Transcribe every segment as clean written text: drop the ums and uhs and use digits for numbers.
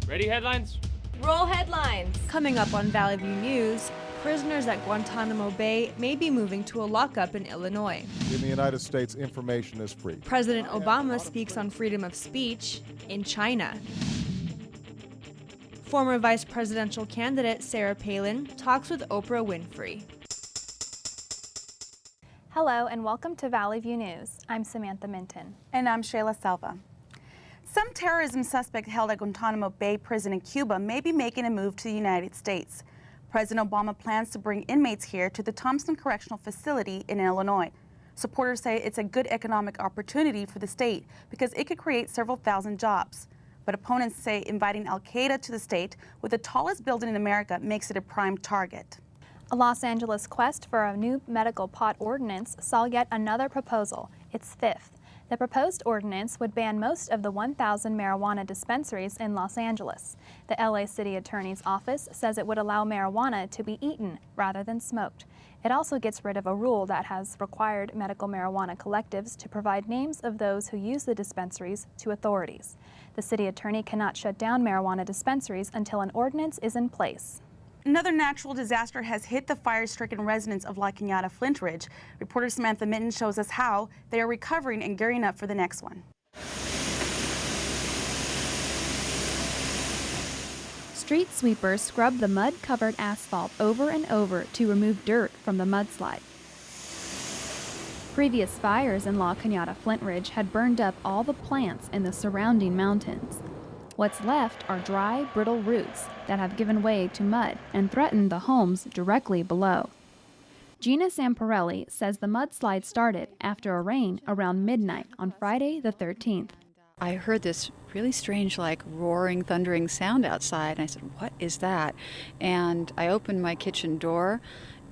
Ready, headlines? Roll headlines. Coming up on Valley View News, prisoners at Guantanamo Bay may be moving to a lockup in Illinois. In the United States, information is free. President Obama speaks on freedom of speech in China. Former vice presidential candidate Sarah Palin talks with Oprah Winfrey. Hello and welcome to Valley View News. I'm Samantha Minton. And I'm Shayla Selva. Some terrorism suspect held at Guantanamo Bay prison in Cuba may be making a move to the United States. President Obama plans to bring inmates here to the Thompson Correctional Facility in Illinois. Supporters say it's a good economic opportunity for the state because it could create several thousand jobs. But opponents say inviting Al-Qaeda to the state with the tallest building in America makes it a prime target. A Los Angeles quest for a new medical pot ordinance saw yet another proposal, its fifth. The proposed ordinance would ban most of the 1,000 marijuana dispensaries in Los Angeles. The LA City Attorney's Office says it would allow marijuana to be eaten rather than smoked. It also gets rid of a rule that has required medical marijuana collectives to provide names of those who use the dispensaries to authorities. The city attorney cannot shut down marijuana dispensaries until an ordinance is in place. Another natural disaster has hit the fire-stricken residents of La Cañada Flint Ridge. Reporter Samantha Minton shows us how they are recovering and gearing up for the next one. Street sweepers scrub the mud-covered asphalt over and over to remove dirt from the mudslide. Previous fires in La Cañada Flint Ridge had burned up all the plants in the surrounding mountains. What's left are dry, brittle roots that have given way to mud and threaten the homes directly below. Gina Zamparelli says the mudslide started after a rain around midnight on Friday the 13th. I heard this really strange, like roaring, thundering sound outside, and I said, "What is that?" And I opened my kitchen door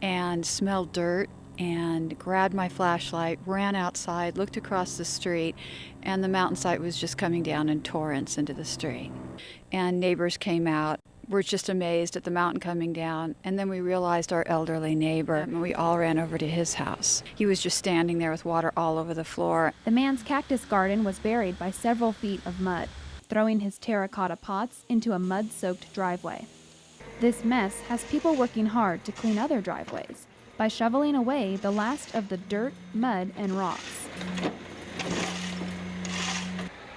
and smelled dirt and grabbed my flashlight, ran outside, looked across the street, and the mountainside was just coming down in torrents into the street. And neighbors came out. We're just amazed at the mountain coming down, and then we realized our elderly neighbor, and we all ran over to his house. He was just standing there with water all over the floor. The man's cactus garden was buried by several feet of mud, throwing his terracotta pots into a mud-soaked driveway. This mess has people working hard to clean other driveways by shoveling away the last of the dirt, mud, and rocks.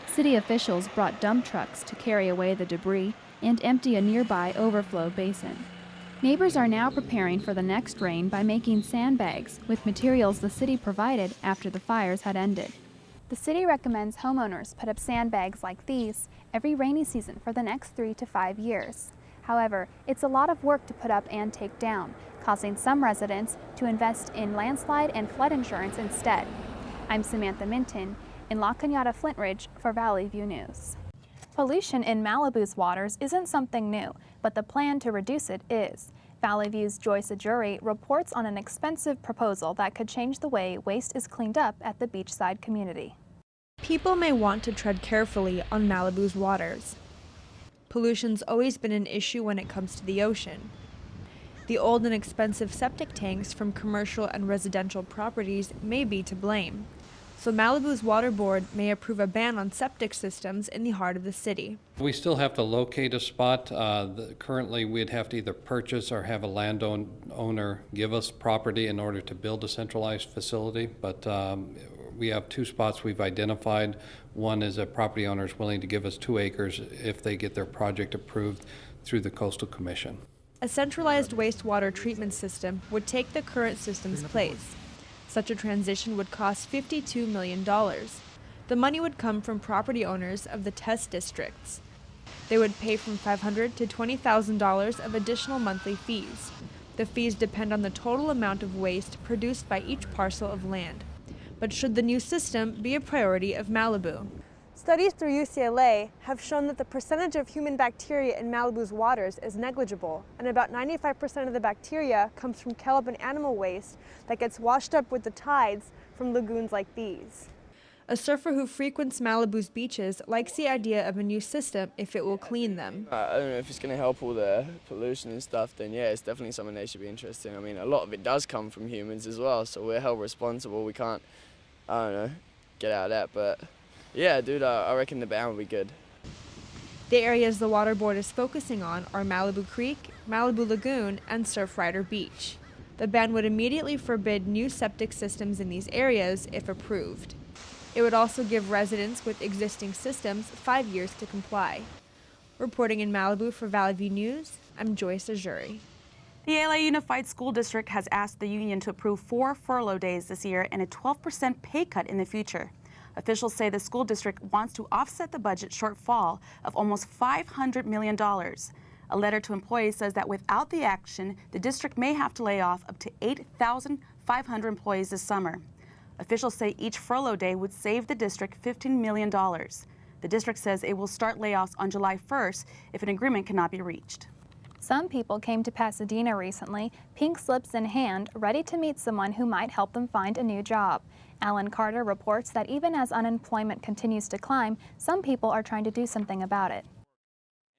City officials brought dump trucks to carry away the debris and empty a nearby overflow basin. Neighbors are now preparing for the next rain by making sandbags with materials the city provided after the fires had ended. The city recommends homeowners put up sandbags like these every rainy season for the next 3 to 5 years. However, it's a lot of work to put up and take down, causing some residents to invest in landslide and flood insurance instead. I'm Samantha Minton in La Cañada Flint Ridge for Valley View News. Pollution in Malibu's waters isn't something new, but the plan to reduce it is. Valley View's Joyce Ajuri reports on an expensive proposal that could change the way waste is cleaned up at the beachside community. People may want to tread carefully on Malibu's waters. Pollution's always been an issue when it comes to the ocean. The old and expensive septic tanks from commercial and residential properties may be to blame. So Malibu's water board may approve a ban on septic systems in the heart of the city. We still have to locate a spot. Currently, we'd have to either purchase or have a landowner give us property in order to build a centralized facility. But we have 2 spots we've identified. One is a property owner is willing to give us 2 acres if they get their project approved through the Coastal Commission. A centralized wastewater treatment system would take the current system's place. Such a transition would cost $52 million. The money would come from property owners of the test districts. They would pay from $500 to $20,000 of additional monthly fees. The fees depend on the total amount of waste produced by each parcel of land. But should the new system be a priority of Malibu? Studies through UCLA have shown that the percentage of human bacteria in Malibu's waters is negligible, and about 95% of the bacteria comes from kelp and animal waste that gets washed up with the tides from lagoons like these. A surfer who frequents Malibu's beaches likes the idea of a new system if it will clean them. I don't know if it's going to help all the pollution and stuff, then yeah, it's definitely something they should be interested in. I mean, a lot of it does come from humans as well, so we're held responsible. We can't, I don't know, get out of that, but yeah, dude, I reckon the ban will be good. The areas the Water Board is focusing on are Malibu Creek, Malibu Lagoon, and Surfrider Beach. The ban would immediately forbid new septic systems in these areas if approved. It would also give residents with existing systems 5 years to comply. Reporting in Malibu for Valley View News, I'm Joyce Ajuri. The LA Unified School District has asked the union to approve 4 furlough days this year and a 12% pay cut in the future. Officials say the school district wants to offset the budget shortfall of almost $500 million. A letter to employees says that without the action, the district may have to lay off up to 8,500 employees this summer. Officials say each furlough day would save the district $15 million. The district says it will start layoffs on July 1st if an agreement cannot be reached. Some people came to Pasadena recently, pink slips in hand, ready to meet someone who might help them find a new job. Alan Carter reports that even as unemployment continues to climb, some people are trying to do something about it.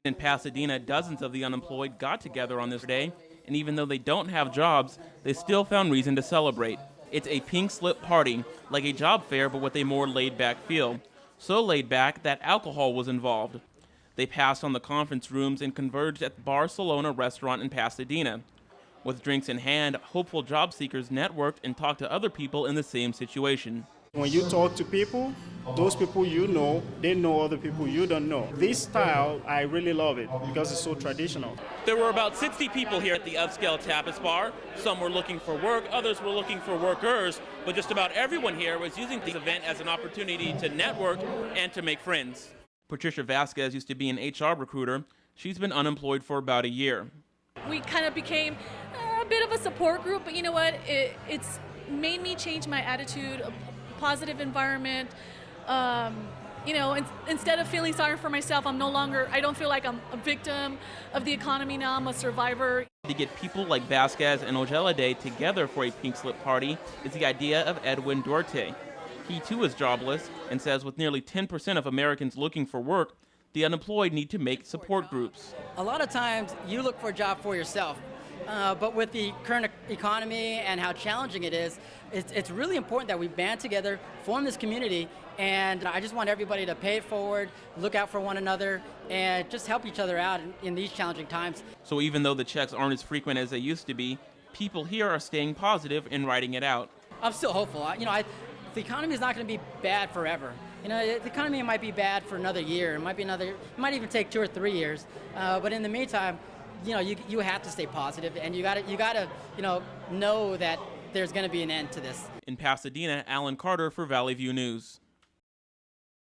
In Pasadena, dozens of the unemployed got together on this day, and even though they don't have jobs, they still found reason to celebrate. It's a pink slip party, like a job fair but with a more laid-back feel. So laid back that alcohol was involved. They passed on the conference rooms and converged at the Barcelona restaurant in Pasadena. With drinks in hand, hopeful job seekers networked and talked to other people in the same situation. When you talk to people, those people you know, they know other people you don't know. This style, I really love it because it's so traditional. There were about 60 people here at the upscale tapas bar. Some were looking for work, others were looking for workers, but just about everyone here was using this event as an opportunity to network and to make friends. Patricia Vasquez used to be an HR recruiter. She's been unemployed for about a year. We kind of became a bit of a support group, but you know what? It's made me change my attitude, a positive environment. Instead of feeling sorry for myself, I don't feel like I'm a victim of the economy now, I'm a survivor. To get people like Vasquez and Ojelade together for a pink slip party is the idea of Edwin Duarte. He too is jobless and says with nearly 10% of Americans looking for work, the unemployed need to make support groups. A lot of times you look for a job for yourself, but with the current economy and how challenging it is, it's really important that we band together, form this community, and I just want everybody to pay it forward, look out for one another, and just help each other out in these challenging times. So even though the checks aren't as frequent as they used to be, people here are staying positive and writing it out. I'm still hopeful. The economy is not going to be bad forever. The economy might be bad for another year. It might even take 2 or 3 years. But in the meantime, you have to stay positive, and you gotta know that there's going to be an end to this. In Pasadena, Alan Carter for Valley View News.